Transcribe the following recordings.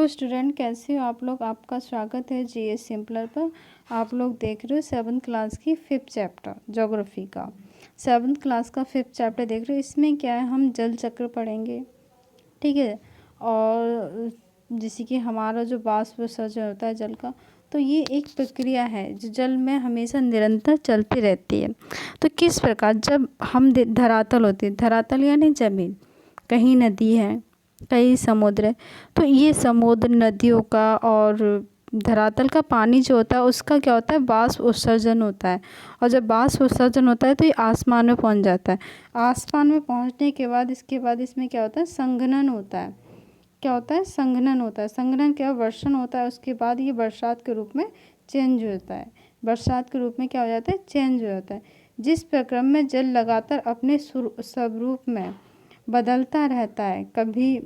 Hello student, कैसे हो आप लोग। आपका स्वागत है जीएस सिंपलर पर। आप लोग देख रहे हो 7th क्लास की 5th चैप्टर ज्योग्राफी का 7th क्लास का 5th चैप्टर देख रहे हो। इसमें क्या है, हम जल चक्र पढ़ेंगे, ठीक है। और जैसे कि हमारा जो वाष्प विसर्जन होता है जल का, तो ये एक प्रक्रिया है जो जल में हमेशा निरंतर चलती रहती है। तो किस प्रकार, जब हम धरातल होती है, धरातल यानी ज़मीन, कहीं नदी है कहीं समुद्र है, तो ये समुद्र नदियों का और धरातल का पानी जो होता है उसका क्या होता है, वाष्प उत्सर्जन होता है। और जब वाष्प उत्सर्जन होता है तो ये आसमान में पहुंच जाता है। आसमान में पहुंचने के बाद इसके बाद इसमें क्या होता है, संघनन होता है। क्या होता है, संघनन होता है। संघनन क्या, वर्षण होता है। उसके बाद ये बरसात के रूप में चेंज होता है। बरसात के रूप में क्या हो जाता है, चेंज हो जाता है। जिस प्रक्रम में जल लगातार अपने स्वरूप में बदलता रहता है, कभी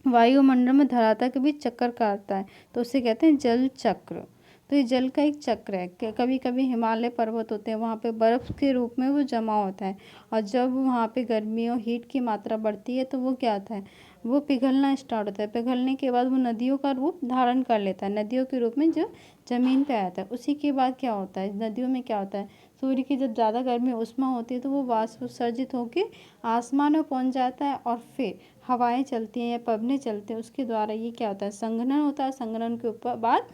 वायुमंडल में धरातल के बीच चक्कर काटता है, तो उसे कहते हैं जल चक्र। तो ये जल का एक चक्र है। कभी कभी हिमालय पर्वत होते हैं, वहाँ पे बर्फ़ के रूप में वो जमा होता है, और जब वहाँ पे गर्मी और हीट की मात्रा बढ़ती है तो वो क्या होता है, वो पिघलना स्टार्ट होता है। पिघलने के बाद वो नदियों का रूप धारण कर लेता है, नदियों के रूप में जो ज़मीन पे आता है। उसी के बाद क्या होता है, नदियों में क्या होता है, सूर्य की जब ज़्यादा गर्मी उष्मा होती है तो वो वाष्प उत्सर्जित होकर आसमान में पहुँच जाता है, और फिर हवाएं चलती हैं या पवने चलते हैं, उसके द्वारा ये क्या होता है, संघनन होता है। संघनन के ऊपर बाद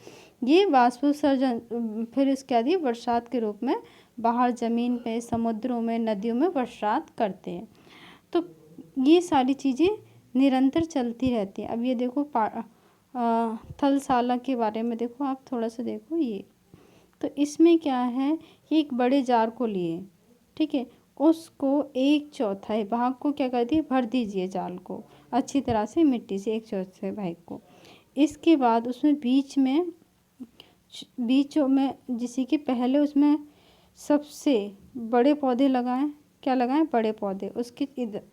ये वाष्प उत्सर्जन फिर इसके बाद ये बरसात के रूप में बाहर ज़मीन पे, समुद्रों में, नदियों में बरसात करते हैं। तो ये सारी चीज़ें निरंतर चलती रहती हैं। अब ये देखो थलशाला के बारे में देखो, आप थोड़ा सा देखो ये। तो इसमें क्या है, ये एक बड़े जार को लिए, ठीक है, उसको 1/4 भाग को क्या कर दिए, भर दीजिए जाल को अच्छी तरह से मिट्टी से, 1/4 भाग को। इसके बाद उसमें बीचों में जैसे कि पहले उसमें सबसे बड़े पौधे लगाएं। क्या लगाएं, बड़े पौधे। उसके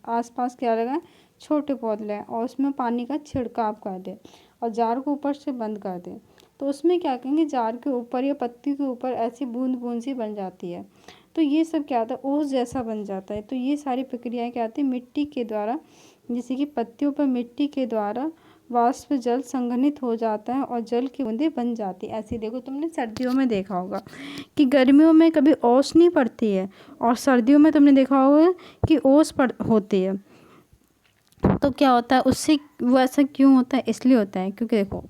आसपास क्या लगाएं, छोटे पौधे लगाएं, और उसमें पानी का छिड़काव कर दें, और जार को ऊपर से बंद कर दें। तो उसमें क्या करेंगे, जार के ऊपर या पत्ती के ऊपर ऐसी बूंद बूंद सी बन जाती है। तो ये सब क्या होता है, ओस जैसा बन जाता है। तो ये सारी प्रक्रियाएं क्या होती है, मिट्टी के द्वारा, जैसे कि पत्तियों पर मिट्टी के द्वारा वाष्प जल संघनित हो जाता है और जल की बूंदें बन जाती है। ऐसे देखो, तुमने सर्दियों में देखा होगा कि गर्मियों में कभी ओस नहीं पड़ती है, और सर्दियों में तुमने देखा होगा कि ओस होती है। तो क्या होता है उससे, वो ऐसा क्यों होता है, इसलिए होता है क्योंकि देखो,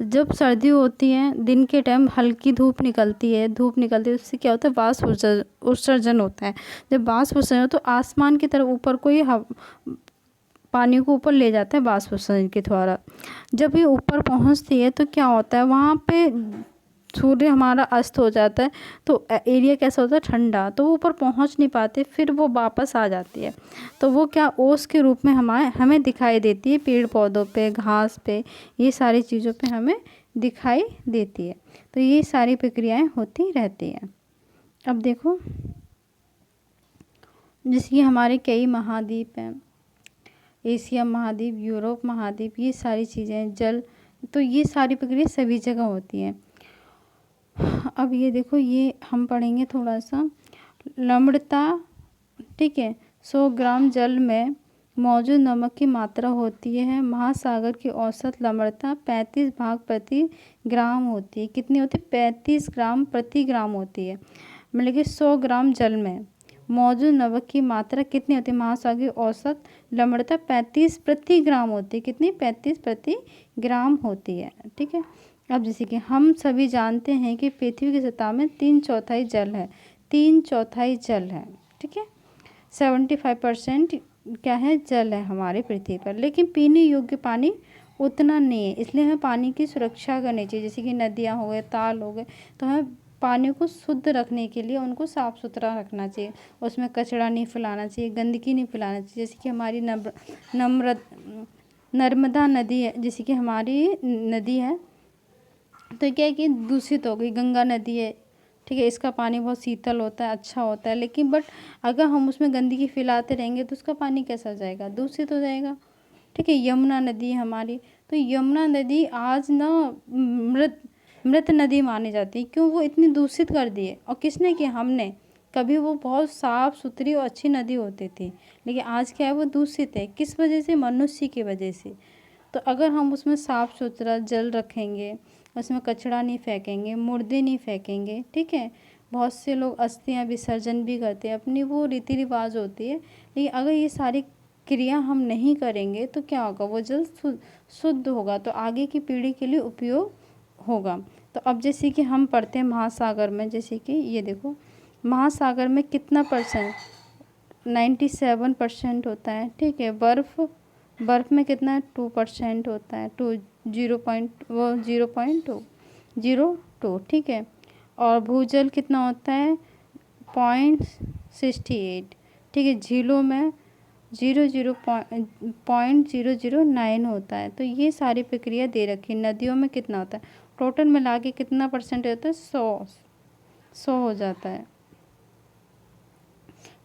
जब सर्दी होती है दिन के टाइम हल्की धूप निकलती है, उससे क्या होता है, वाष्प उत्सर्जन होता है। जब वाष्प उत्सर्जन हो तो आसमान की तरफ ऊपर को ये पानी को ऊपर ले जाता है वाष्प उत्सर्जन के द्वारा। जब ये ऊपर पहुंचती है तो क्या होता है, वहाँ पे सूर्य हमारा अस्त हो जाता है, तो एरिया कैसा होता है, ठंडा, तो वो ऊपर पहुंच नहीं पाते, फिर वो वापस आ जाती है। तो वो क्या, ओस के रूप में हमें दिखाई देती है, पेड़ पौधों पे, घास पे, ये सारी चीज़ों पे हमें दिखाई देती है। तो ये सारी प्रक्रियाएं होती रहती हैं। अब देखो, जैसे कि हमारे कई महाद्वीप हैं, एशिया महाद्वीप, यूरोप महाद्वीप, ये सारी चीज़ें जल, तो ये सारी प्रक्रिया सभी जगह होती हैं। अब ये देखो, ये हम पढ़ेंगे थोड़ा सा लवणता, ठीक है। 100 ग्राम जल में मौजूद नमक की मात्रा होती है, महासागर की औसत लवणता 35 भाग प्रति ग्राम होती है। कितनी होती है, 35 ग्राम प्रति ग्राम होती है। मतलब कि 100 ग्राम जल में मौजूद नमक की मात्रा कितनी होती है, महासागर की औसत लवणता 35 प्रति ग्राम होती है। कितनी, 35 प्रति ग्राम होती है, ठीक है। अब जैसे कि हम सभी जानते हैं कि पृथ्वी की सतह में 3/4 जल है, 3/4 जल है, ठीक है। 75% क्या है, जल है हमारे पृथ्वी पर। लेकिन पीने योग्य पानी उतना नहीं है, इसलिए हमें पानी की सुरक्षा करनी चाहिए। जैसे कि नदियाँ हो गए, ताल हो गए, तो हमें पानी को शुद्ध रखने के लिए उनको साफ़ सुथरा रखना चाहिए। उसमें कचरा नहीं फैलाना चाहिए, गंदगी नहीं फैलाना चाहिए। जैसे कि हमारी नर्मदा नदी है, जैसे कि हमारी नदी है, तो क्या है कि दूषित हो गई। गंगा नदी है, ठीक है, इसका पानी बहुत शीतल होता है, अच्छा होता है, लेकिन बट अगर हम उसमें गंदगी फैलाते रहेंगे तो उसका पानी कैसा जाएगा, दूषित हो जाएगा, ठीक है। यमुना नदी है हमारी, तो यमुना नदी आज ना मृत नदी मानी जाती है। क्यों, वो इतनी दूषित कर दी है। और किसने किया, हमने। कभी वो बहुत साफ़ सुथरी और अच्छी नदी होती थी, लेकिन आज क्या है, वो दूषित है। किस वजह से, मनुष्य की वजह से। तो अगर हम उसमें साफ़ सुथरा जल रखेंगे, उसमें कचरा नहीं फेंकेंगे, मुर्दे नहीं फेंकेंगे, ठीक है। बहुत से लोग अस्थियाँ विसर्जन भी करते हैं, अपनी वो रीति रिवाज होती है। लेकिन अगर ये सारी क्रिया हम नहीं करेंगे तो क्या होगा, वो जल शुद्ध होगा, तो आगे की पीढ़ी के लिए उपयोग होगा। तो अब जैसे कि हम पढ़ते हैं महासागर में, जैसे कि ये देखो महासागर में कितना परसेंट, 97% होता है, ठीक है। बर्फ़ में कितना है, 2% होता है, 0.02, ठीक है। और भूजल कितना होता है, 0.68, ठीक है। झीलों में 0.009 होता है। तो ये सारी प्रक्रिया दे रखी है। नदियों में कितना होता है, टोटल मिला के कितना परसेंट होता है, 100 हो जाता है।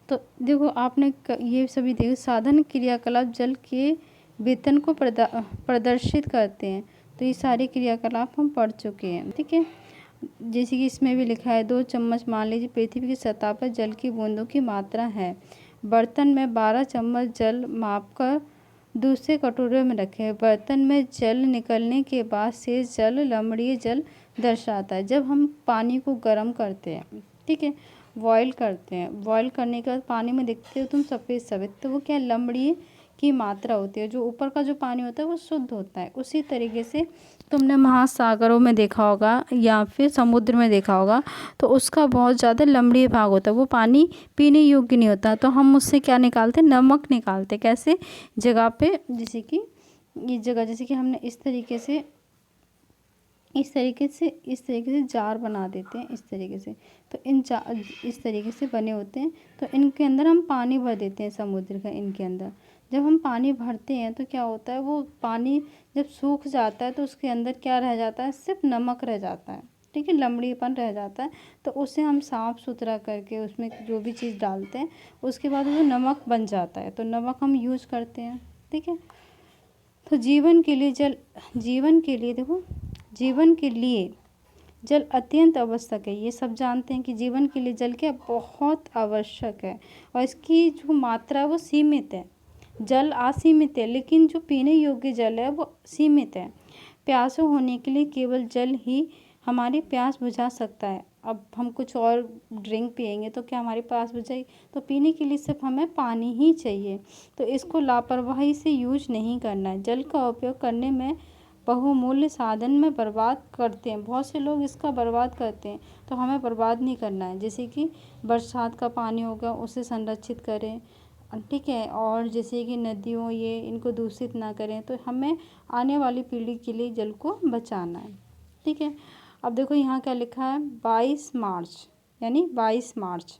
तो देखो आपने ये सभी देखो, साधन क्रियाकलाप जल के वेतन को प्रदर्शित करते हैं। तो ये सारे क्रियाकलाप हम पढ़ चुके हैं, ठीक है। जैसे कि इसमें भी लिखा है, 2 चम्मच मान लीजिए पृथ्वी की सतह पर जल की बूंदों की मात्रा है। बर्तन में 12 चम्मच जल मापकर दूसरे कटोरे में रखें। बर्तन में जल निकलने के बाद शेष जल लवणीय जल दर्शाता है। जब हम पानी को गर्म करते हैं, ठीक है, बॉईल करते हैं, बॉईल करने के बाद पानी में देखते हो तुम सफ़ेद सफ़ेद, तो वो क्या लवणीय की मात्रा होती है। जो ऊपर का जो पानी होता है वो शुद्ध होता है। उसी तरीके से तुमने महासागरों में देखा होगा या फिर समुद्र में देखा होगा, तो उसका बहुत ज़्यादा लवणीय भाग होता है, वो पानी पीने योग्य नहीं होता। तो हम उससे क्या निकालते, नमक निकालते। कैसे, जगह पे, जैसे कि ये जगह, जैसे कि हमने इस तरीके से जार बना देते हैं, इस तरीके से। तो इस तरीके से बने होते हैं। तो इनके अंदर हम पानी भर देते हैं समुद्र का। इनके अंदर जब हम पानी भरते हैं तो क्या होता है, वो पानी जब सूख जाता है तो उसके अंदर क्या रह जाता है, सिर्फ नमक रह जाता है, ठीक है, लवणीयपन रह जाता है। तो उसे हम साफ़ सुथरा करके उसमें जो भी चीज़ डालते हैं उसके बाद वो नमक बन जाता है। तो नमक हम यूज़ करते हैं, ठीक है। तो जीवन के लिए जल अत्यंत आवश्यक है। ये सब जानते हैं कि जीवन के लिए जल क्या बहुत आवश्यक है। और इसकी जो मात्रा है वो सीमित है। जल असीमित है, लेकिन जो पीने योग्य जल है वो सीमित है। प्यासे होने के लिए केवल जल ही हमारी प्यास बुझा सकता है। अब हम कुछ और ड्रिंक पिएंगे तो क्या हमारी प्यास बुझाएगी, तो पीने के लिए सिर्फ हमें पानी ही चाहिए। तो इसको लापरवाही से यूज नहीं करना है। जल का उपयोग करने में बहुमूल्य साधन में बर्बाद करते हैं। बहुत से लोग इसका बर्बाद करते हैं, तो हमें बर्बाद नहीं करना है। जैसे कि बरसात का पानी होगा उसे संरक्षित करें, ठीक है। और जैसे कि नदियों, ये इनको दूषित ना करें। तो हमें आने वाली पीढ़ी के लिए जल को बचाना है, ठीक है। अब देखो यहाँ क्या लिखा है, 22 मार्च यानी 22 मार्च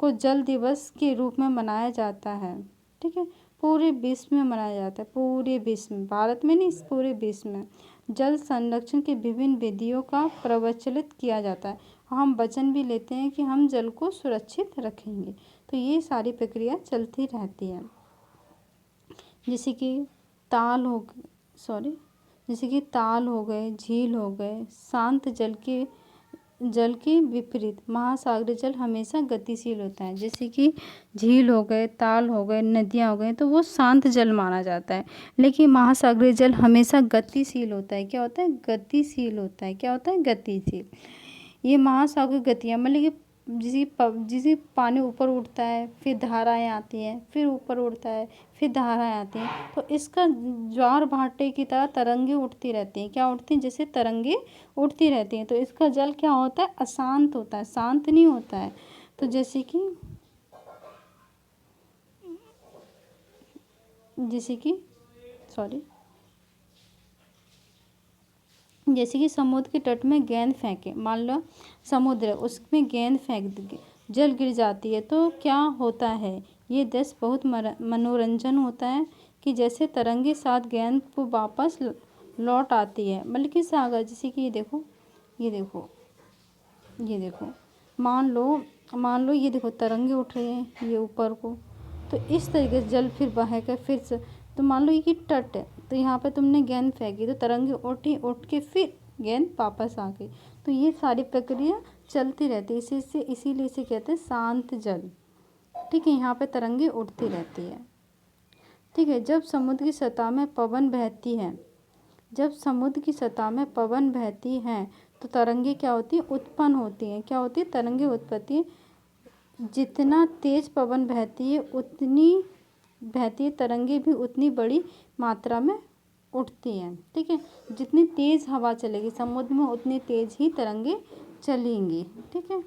को जल दिवस के रूप में मनाया जाता है, ठीक है। पूरे विश्व में मनाया जाता है, पूरे विश्व में, भारत में नहीं, पूरे विश्व में जल संरक्षण की विभिन्न विधियों का प्रवचलित किया जाता है। हम वचन भी लेते हैं कि हम जल को सुरक्षित रखेंगे। तो ये सारी प्रक्रिया चलती रहती है। जैसे कि ताल हो गए, झील हो गए, शांत जल के विपरीत महासागरीय जल हमेशा गतिशील होता है। जैसे कि झील हो गए, ताल हो गए, नदियाँ हो गई, तो वो शांत जल माना जाता है। लेकिन महासागरीय जल हमेशा गतिशील होता है। क्या होता है, गतिशील होता है। क्या होता है, गतिशील। ये महासागरीय गतियाँ मतलब कि जैसे पानी ऊपर उठता है, फिर धाराएं आती हैं, फिर ऊपर उठता है, फिर धाराएं आती हैं। तो इसका ज्वार भाटे की तरह तरंगे उठती रहती हैं। क्या उठती हैं, जैसे तरंगे उठती रहती हैं। तो इसका जल क्या होता है, अशांत होता है, शांत नहीं होता है। तो जैसे कि समुद्र के तट में गेंद फेंके, मान लो समुद्र है, उसमें गेंद फेंक दी, जल गिर जाती है, तो क्या होता है, ये दृश्य बहुत मनोरंजन होता है कि जैसे तरंगे साथ गेंद को वापस लौट आती है। मतलब कि सागर, जैसे कि ये देखो, मान लो ये देखो तरंगे उठ रही हैं ये ऊपर को, तो इस तरीके से जल फिर बहेगा फिर से। तो मान लो ये तट है, तो यहाँ पे तुमने गेंद फेंकी तो तरंगे उठ के फिर गेंद वापस आ गई। तो ये सारी प्रक्रिया चलती रहती है। इसीलिए इसे कहते हैं शांत जल, ठीक है। यहाँ पे तरंगे उठती रहती है। ठीक है। जब समुद्र की सतह में पवन बहती है, जब समुद्र की सतह में पवन बहती हैं तो तरंगे क्या होती है, उत्पन्न होती हैं। क्या होती है, तरंगे उत्पत्ति। जितना तेज पवन बहती है उतनी बहती है तरंगे भी उतनी बड़ी मात्रा में उठती हैं। ठीक है, जितनी तेज हवा चलेगी समुद्र में उतनी तेज ही तरंगे चलेंगी। ठीक है।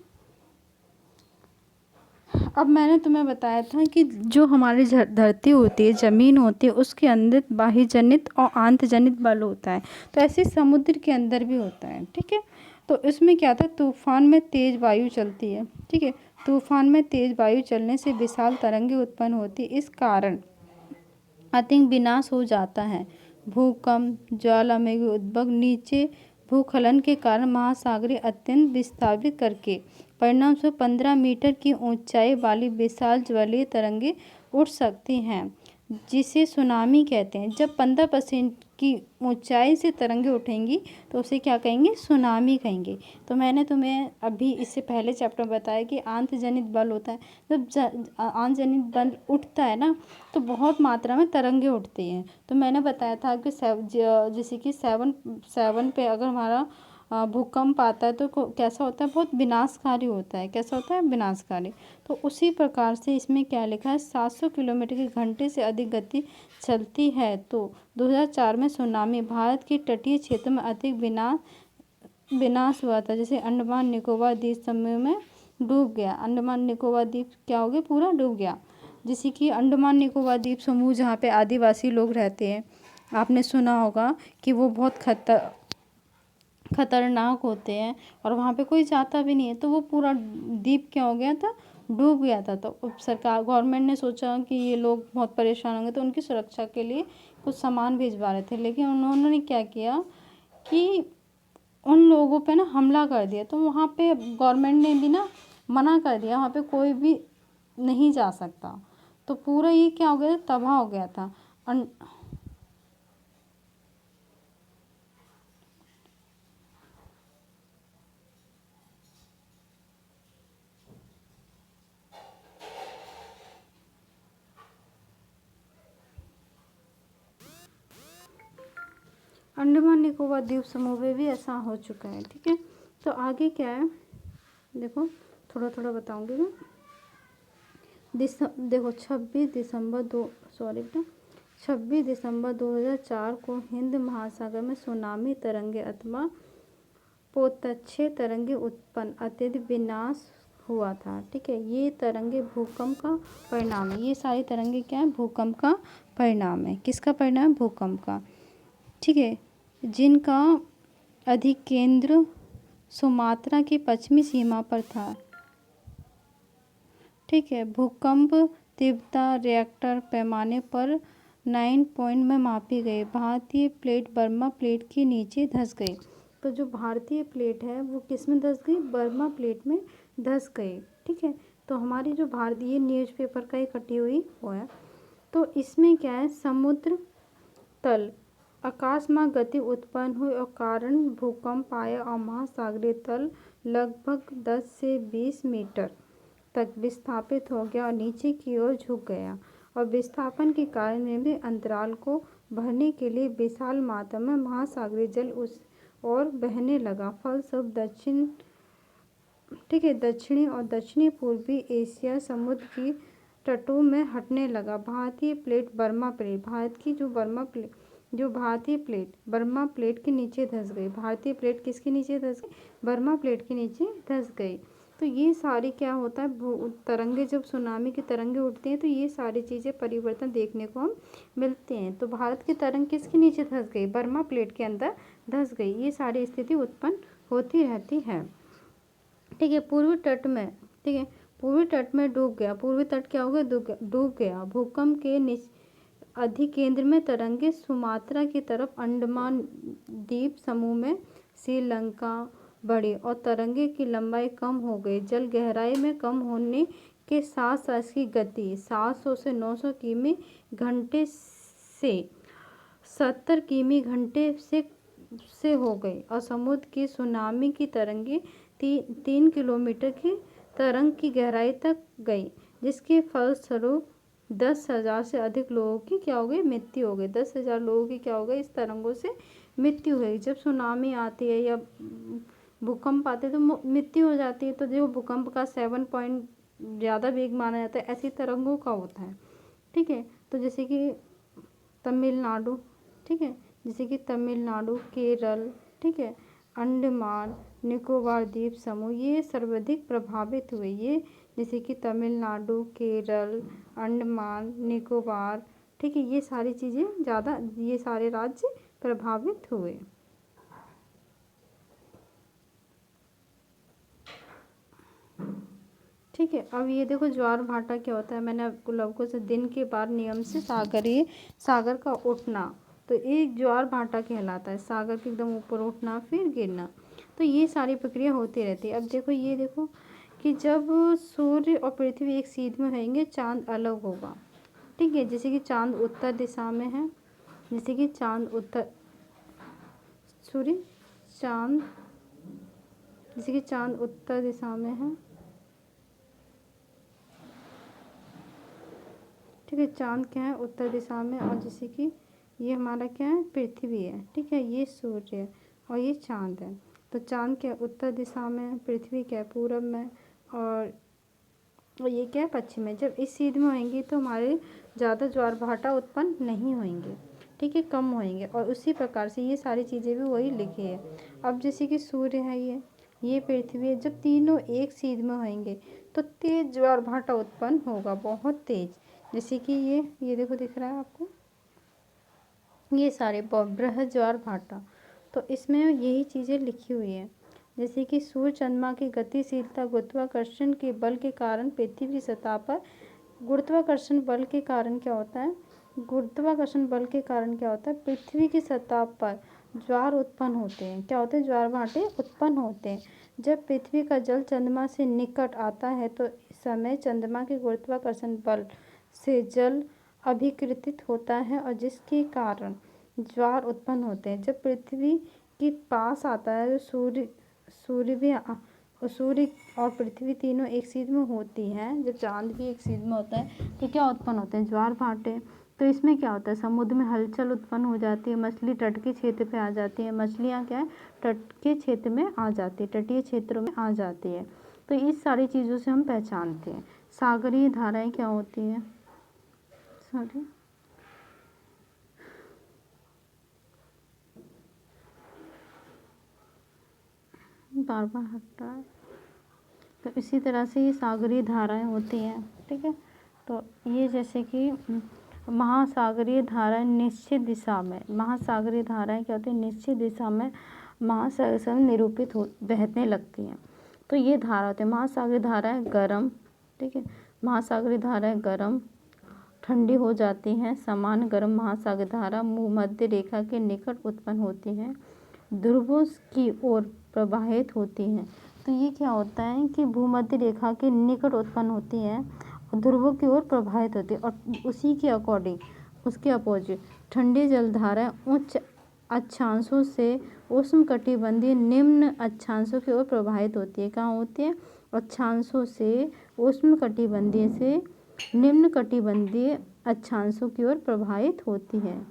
अब मैंने तुम्हें बताया था कि जो हमारी धरती होती है, ज़मीन होती है, उसके अंदर बाह्य जनित और आंत जनित बल होता है, तो ऐसे समुद्र के अंदर भी होता है। ठीक है। तो इसमें क्या था, तूफान में तेज वायु चलती है। ठीक है, तूफान में तेज वायु चलने से विशाल तरंगे उत्पन्न होती, इस कारण अतिंग विनाश हो जाता है। भूकंप, ज्वालामुखी उद्भव, नीचे भूस्खलन के कारण महासागरीय अत्यंत विस्थापित करके परिणाम स्वरूप 15 मीटर की ऊंचाई वाली विशाल ज्वलीय तरंगे उठ सकती हैं, जिसे सुनामी कहते हैं। जब 15% की ऊंचाई से तरंगे उठेंगी तो उसे क्या कहेंगे, सुनामी कहेंगे। तो मैंने तुम्हें अभी इससे पहले चैप्टर में बताया कि आंत जनित बल होता है। जब आंत जनित बल उठता है ना तो बहुत मात्रा में तरंगे उठती हैं। तो मैंने बताया था कि जैसे कि सेवन पे अगर हमारा भूकंप आता है तो कैसा होता है, बहुत विनाशकारी होता है। कैसा होता है, विनाशकारी। तो उसी प्रकार से इसमें क्या लिखा है, 700 किलोमीटर की घंटे से अधिक गति चलती है। तो 2004 में सुनामी भारत के तटीय क्षेत्र में अधिक विनाश हुआ था। जैसे अंडमान निकोबार द्वीप समूह में डूब गया, अंडमान निकोबार द्वीप क्या हो गया, पूरा डूब गया। जैसे कि अंडमान निकोबार द्वीप समूह जहाँ पे आदिवासी लोग रहते हैं, आपने सुना होगा कि वो बहुत खतरनाक होते हैं और वहाँ पे कोई जाता भी नहीं है। तो वो पूरा द्वीप क्या हो गया था, डूब गया था। तो सरकार, गवर्नमेंट ने सोचा कि ये लोग बहुत परेशान होंगे तो उनकी सुरक्षा के लिए कुछ सामान भिजवा रहे थे, लेकिन उन्होंने क्या किया कि उन लोगों पे ना हमला कर दिया। तो वहाँ पे गवर्नमेंट ने भी ना मना कर दिया, वहाँ पे कोई भी नहीं जा सकता। तो पूरा ये क्या हो गया, तबाह हो गया था। अंडमान निकोबार द्वीप समूह में भी ऐसा हो चुका है। ठीक है। तो आगे क्या है, देखो थोड़ा थोड़ा बताऊंगी मैं। देखो 26 दिसंबर 2004 को हिंद महासागर में सुनामी तरंगे अथवा पोतच्छे तरंगे उत्पन्न अत्यधिक विनाश हुआ था। ठीक है, ये तरंगे भूकंप का परिणाम है। ये सारी तरंगे क्या है, भूकंप का परिणाम है। किसका परिणाम है, भूकंप का। ठीक है, जिनका अधिकेंद्र सुमात्रा की पश्चिमी सीमा पर था। ठीक है, भूकंप तीव्रता रिएक्टर पैमाने पर 9 पॉइंट में मापी गई। भारतीय प्लेट बर्मा प्लेट के नीचे धंस गई। तो जो भारतीय प्लेट है वो किस में धंस गई, बर्मा प्लेट में धंस गई। ठीक है, तो हमारी जो भारतीय न्यूज़पेपर का ही कटी हुई वो है। तो इसमें क्या है, समुद्र तल आकाशमार्ग गति उत्पन्न हुई और कारण भूकंप आया और महासागरीय तल लगभग 10 से 20 मीटर तक विस्थापित हो गया और नीचे की ओर झुक गया। और विस्थापन के कारण निर्मित अंतराल को भरने के लिए विशाल मात्रा में महासागरीय जल उस ओर बहने लगा। फलस्वरूप दक्षिणी और दक्षिणी पूर्वी एशिया समुद्र की तटों में हटने लगा। भारतीय प्लेट बर्मा प्लेट, भारत की जो भारतीय प्लेट बर्मा प्लेट के नीचे धंस गई। भारतीय प्लेट किसके नीचे धंस गई, बर्मा प्लेट के नीचे धंस गई। तो ये सारी क्या होता है, तरंगे, जब सुनामी की तरंगे उठती हैं तो ये सारी चीज़ें परिवर्तन देखने को हम मिलते हैं। तो भारत की तरंग किसके नीचे धंस गई, बर्मा प्लेट के अंदर धंस गई। ये सारी स्थिति उत्पन्न होती रहती है। ठीक है, पूर्वी तट में, ठीक है, पूर्वी तट में डूब गया। पूर्वी तट क्या हो गया, डूब गया। भूकंप के अधिकेंद्र में तरंगे सुमात्रा की तरफ अंडमान द्वीप समूह में श्रीलंका बढ़ी और तरंगे की लंबाई कम हो गई। जल गहराई में कम होने के साथ साथ इसकी गति 700 से 900 किमी घंटे से 70 किमी घंटे से हो गई और समुद्र की सुनामी की तरंगे 3 किलोमीटर की तरंग की गहराई तक गई, जिसके फलस्वरूप 10,000 से अधिक लोगों की क्या हो गई, मृत्यु हो गई। 10,000 लोगों की क्या हो गई, इस तरंगों से मृत्यु हुई। जब सुनामी आती है या भूकंप आते हैं तो मृत्यु हो जाती है। तो जो भूकंप का 7 पॉइंट ज़्यादा वेग माना जाता है, ऐसी तरंगों का होता है। ठीक है, तो जैसे कि तमिलनाडु, ठीक है, जैसे कि तमिलनाडु, केरल, ठीक है, अंडमान निकोबार द्वीप समूह, ये सर्वाधिक प्रभावित हुए। ये जैसे कि तमिलनाडु, केरल, अंडमान निकोबार, ठीक है, ये सारी चीज़ें ज़्यादा, ये सारे राज्य प्रभावित हुए। ठीक है, अब ये देखो ज्वार भाटा क्या होता है। मैंने आपको लवकों से दिन के बाद नियम से सागर का उठना, तो ये ज्वार भाटा कहलाता है। सागर के एकदम ऊपर उठना फिर गिरना, तो ये सारी प्रक्रिया होती रहती है। अब देखो, ये देखो कि जब सूर्य और पृथ्वी एक सीध में रहेंगे, चांद अलग होगा। ठीक है, जैसे कि चांद उत्तर दिशा में है, जैसे कि चांद उत्तर सूर्य चांद जैसे कि चांद उत्तर दिशा में है। ठीक है, चांद क्या है, उत्तर दिशा में, और जैसे कि ये हमारा क्या है, पृथ्वी है। ठीक है, ये सूर्य है और ये चांद है। तो चांद क्या उत्तर दिशा में, पृथ्वी क्या पूरब में, और ये क्या है, पश्चिम में। जब इस सीध में होंगी तो हमारे ज़्यादा ज्वार भाटा उत्पन्न नहीं होंगे। ठीक है, कम होंगे। और उसी प्रकार से ये सारी चीज़ें भी वही लिखी है। अब जैसे कि सूर्य है, ये पृथ्वी है, जब तीनों एक सीध में होंगे तो तेज ज्वार भाटा उत्पन्न होगा, बहुत तेज। जैसे कि ये देखो, दिख रहा है आपको, ये सारे बृहद ज्वार भाटा। तो इसमें यही चीज़ें लिखी हुई है। जैसे कि सूर्य चंद्रमा की गतिशीलता गुरुत्वाकर्षण के बल के कारण पृथ्वी की सतह पर, गुरुत्वाकर्षण बल के कारण क्या होता है, गुरुत्वाकर्षण बल के कारण क्या होता है, पृथ्वी की सतह पर ज्वार उत्पन्न होते हैं। क्या होते हैं, ज्वार भाटे उत्पन्न होते हैं। जब पृथ्वी का जल चंद्रमा से निकट आता है तो इस समय चंद्रमा के गुरुत्वाकर्षण बल से जल अभिकृतित होता है और जिसके कारण ज्वार उत्पन्न होते हैं। जब पृथ्वी के पास आता है तो सूर्य और पृथ्वी तीनों एक सीध में होती हैं, जब चांद भी एक सीध में होता है तो क्या उत्पन्न होते हैं, ज्वार भाटे। तो इसमें क्या होता है, समुद्र में हलचल उत्पन्न हो जाती है, मछली तट के क्षेत्र पे आ जाती है। मछलियाँ क्या है, तट के क्षेत्र में आ जाती है, तटीय क्षेत्रों में आ जाती है। तो इस सारी चीज़ों से हम पहचानते हैं। सागरीय धाराएं क्या होती हैं, सॉरी, बार बार हटता है। तो इसी तरह से ये सागरीय धाराएं होती हैं। ठीक है, तो ये जैसे कि महासागरीय धाराएं निश्चित दिशा में, महासागरीय धाराएं क्या होती हैं, निश्चित दिशा में महासागर से निरूपित हो बहने लगती हैं। तो ये धारा होती है महासागरीय धाराएं गर्म। ठीक है, महासागरीय धाराएं गर्म ठंडी हो जाती हैं। समान गर्म महासागरीय धारा भूमध्य रेखा के निकट उत्पन्न होती हैं, ध्रुवों की ओर प्रवाहित होती हैं। तो ये क्या होता है कि भूमध्य रेखा के निकट उत्पन्न होती हैं और ध्रुवों की ओर प्रवाहित होती है, और उसी के अकॉर्डिंग, उसके अपोजिट ठंडी जलधाराएं उच्च अक्षांशों से उष्णकटिबंधीय निम्न अक्षांशों की ओर प्रवाहित होती है। कहाँ होती है, अक्षांशों से उष्णकटिबंधीय से निम्न कटिबंधीय अक्षांशों की ओर प्रवाहित होती है।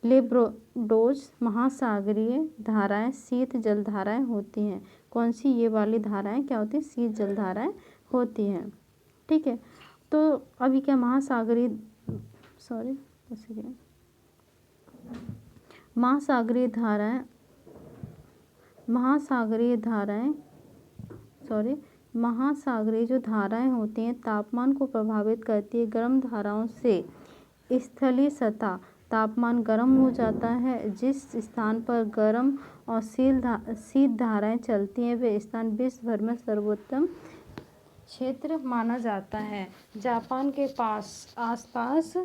लेब्रोडोज महासागरीय धाराएं शीत जलधाराएं होती हैं। कौन सी, ये वाली धाराएं क्या होती हैं, शीत जलधाराएं होती हैं। ठीक है, तो अभी क्या महासागरीय महासागरीय धाराएं महासागरीय जो धाराएं होती हैं तापमान को प्रभावित करती है। गर्म धाराओं से स्थलीय सतह तापमान गर्म हो जाता है। जिस स्थान पर गर्म और शीत धाराएं चलती हैं वे स्थान विश्व भर में सर्वोत्तम क्षेत्र माना जाता है। जापान के आसपास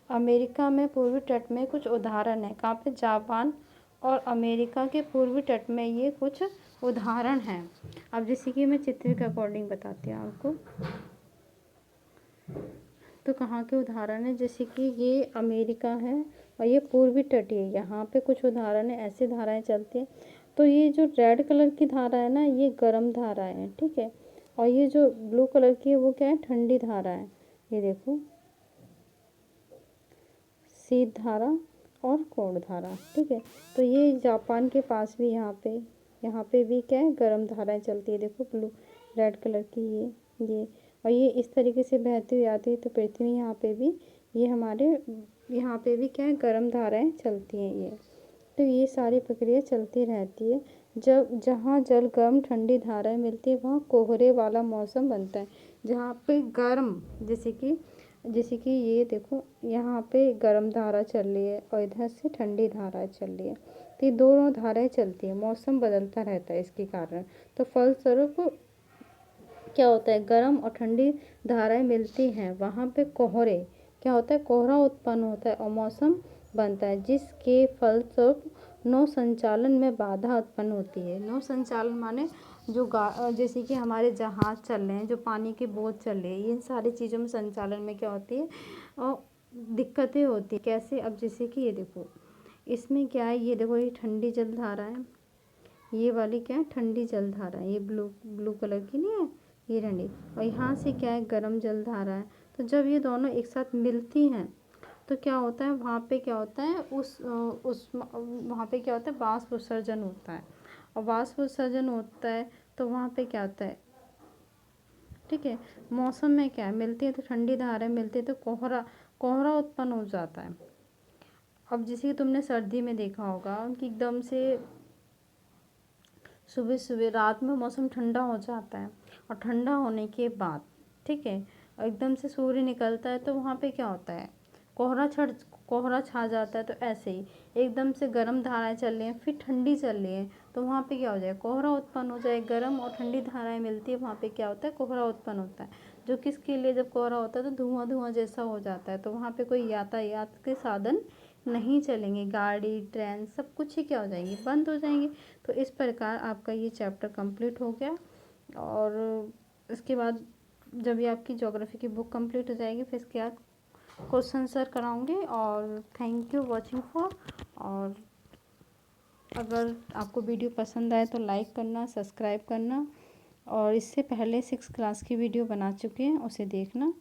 अमेरिका में पूर्वी तट में कुछ उदाहरण है। कहाँ पे, जापान और अमेरिका के पूर्वी तट में ये कुछ उदाहरण हैं। अब जैसे कि मैं चित्र के अकॉर्डिंग बताती हूँ आपको, तो कहाँ के उदाहरण है, जैसे कि ये अमेरिका है और ये पूर्वी तटीय, यहाँ पे कुछ उदाहरण है, ऐसे धाराएं चलती हैं। तो ये जो रेड कलर की धारा है ना, ये गर्म धारा है। ठीक है, और ये जो ब्लू कलर की है वो क्या है, ठंडी धारा है। ये देखो, शीत धारा और कोण धारा। ठीक है, तो ये जापान के पास भी यहाँ पे भी क्या है, गर्म धाराएं चलती है। देखो ब्लू रेड कलर की ये और ये इस तरीके से बहती हुई आती है। तो पृथ्वी यहाँ पे भी ये हमारे यहाँ पे भी क्या है, गर्म धाराएं चलती हैं ये। तो ये सारी प्रक्रिया चलती रहती है। जब जहाँ जल गर्म ठंडी धाराएं मिलती है वहाँ कोहरे वाला मौसम बनता है। जहाँ पे गर्म जैसे कि ये देखो यहाँ पे गर्म धारा चल रही है और इधर से ठंडी धारा चल रही है। तो ये दोनों धाराएं चलती है, मौसम बदलता रहता है इसके कारण। तो फलस्वरूप क्या होता है, गर्म और ठंडी धाराएं मिलती हैं वहाँ पे कोहरे क्या होता है, कोहरा उत्पन्न होता है और मौसम बनता है, जिसके फलस्वरूप नौ संचालन में बाधा उत्पन्न होती है। नौ संचालन माने जैसे कि हमारे जहाज चल रहे हैं, जो पानी की बोट चल रही है, इन सारी चीज़ों में संचालन में क्या होती है और दिक्कतें होती है। कैसे, अब जैसे कि ये देखो इसमें क्या है, ये देखो ये ठंडी जल धारा है, ये वाली क्या है, ठंडी जल धारा है, ये ब्लू कलर की नहीं है, ये ठंडी, और यहाँ से क्या है, गर्म जल धारा है। तो जब ये दोनों एक साथ मिलती हैं तो क्या होता है, वहाँ पे क्या होता है, वहाँ पे क्या होता है, वाष्प उत्सर्जन होता है। और वाष्प उत्सर्जन होता है तो वहाँ पे क्या होता है, ठीक है, मौसम में क्या है, मिलती है तो ठंडी धाराएं मिलती है तो कोहरा उत्पन्न हो जाता है। अब जैसे कि तुमने सर्दी में देखा होगा कि एकदम से सुबह सुबह रात में मौसम ठंडा हो जाता है और ठंडा होने के बाद, ठीक है, और एकदम से सूर्य निकलता है तो वहाँ पे क्या होता है, कोहरा छा जाता है। तो ऐसे ही एकदम से गर्म धाराएं चल रही हैं फिर ठंडी चल रही हैं तो वहाँ पे क्या हो जाए, कोहरा उत्पन्न हो जाए। गर्म और ठंडी धाराएं मिलती है वहाँ पे क्या होता है, कोहरा उत्पन्न होता है, जो किसके लिए, जब कोहरा होता है तो धुआं धुआं जैसा हो जाता है। तो वहाँ पे कोई यातायात के साधन नहीं चलेंगे, गाड़ी ट्रेन सब कुछ ही क्या हो जाएंगे, बंद हो जाएंगे। तो इस प्रकार आपका ये चैप्टर कंप्लीट हो गया। और इसके बाद जब ये आपकी ज्योग्राफी की बुक कंप्लीट हो जाएगी फिर इसके बाद क्वेश्चन आंसर कराऊंगे। और थैंक यू वॉचिंग फॉर। और अगर आपको वीडियो पसंद आए तो लाइक करना, सब्सक्राइब करना, और इससे पहले 6 क्लास की वीडियो बना चुके हैं उसे देखना।